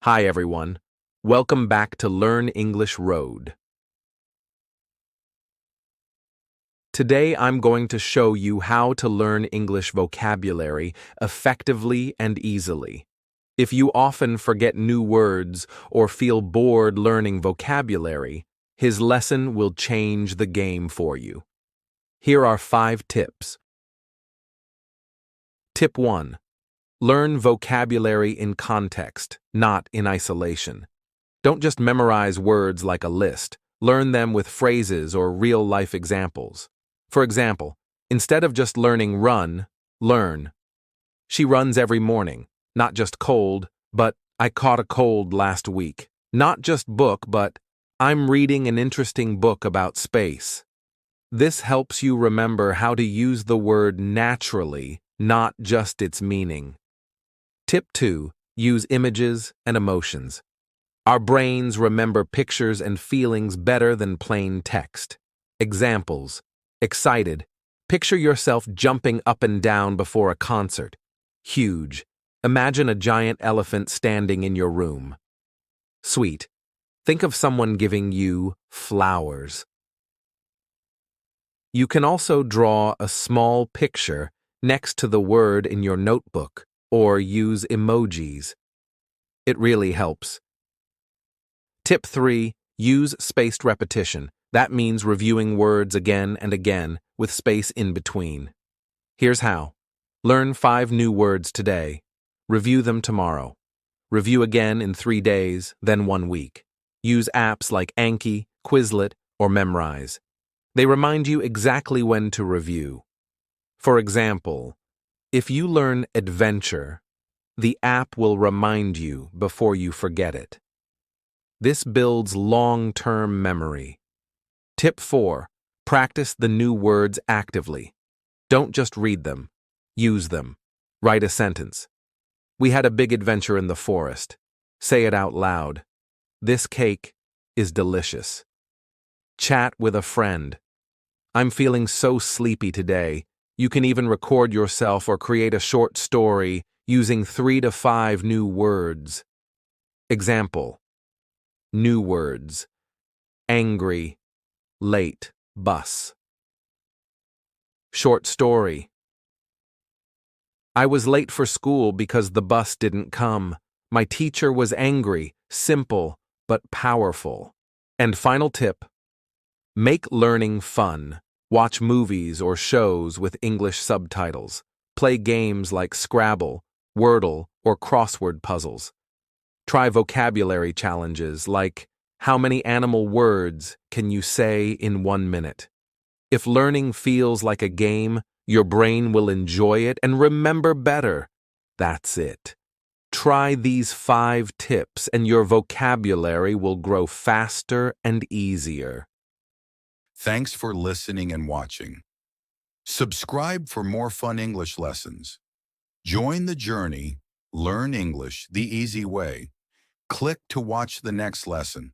Hi everyone. Welcome back to Learn English Road. Today I'm going to show you how to learn English vocabulary effectively and easily. If you often forget new words or feel bored learning vocabulary, his lesson will change the game for you. Here are 5 tips. Tip 1. Learn vocabulary in context, not in isolation. Don't just memorize words like a list. Learn them with phrases or real-life examples. For example, instead of just learning run, learn. She runs every morning. Not just cold, but I caught a cold last week. Not just book, but I'm reading an interesting book about space. This helps you remember how to use the word naturally, not just its meaning. Tip 2. Use images and emotions. Our brains remember pictures and feelings better than plain text. Examples. Excited. Picture yourself jumping up and down before a concert. Huge. Imagine a giant elephant standing in your room. Sweet. Think of someone giving you flowers. You can also draw a small picture next to the word in your notebook or use emojis. It really helps. Tip 3. Use spaced repetition. That means reviewing words again and again with space in between. Here's how. Learn 5 new words today. Review them tomorrow. Review again in 3 days, then 1 week. Use apps like Anki, Quizlet, or Memrise. They remind you exactly when to review. For example, if you learn adventure, the app will remind you before you forget it. This builds long-term memory. Tip 4. Practice the new words actively. Don't just read them. Use them. Write a sentence. We had a big adventure in the forest. Say it out loud. This cake is delicious. Chat with a friend. I'm feeling so sleepy today. You can even record yourself or create a short story using 3 to 5 new words. Example. New words. Angry. Late. Bus. Short story. I was late for school because the bus didn't come. My teacher was angry, simple, but powerful. And final tip. Make learning fun. Watch movies or shows with English subtitles. Play games like Scrabble, Wordle, or crossword puzzles. Try vocabulary challenges like, how many animal words can you say in 1 minute? If learning feels like a game, your brain will enjoy it and remember better. That's it. Try these 5 tips and your vocabulary will grow faster and easier. Thanks for listening and watching. Subscribe for more fun English lessons. Join the journey. Learn English the easy way. Click to watch the next lesson.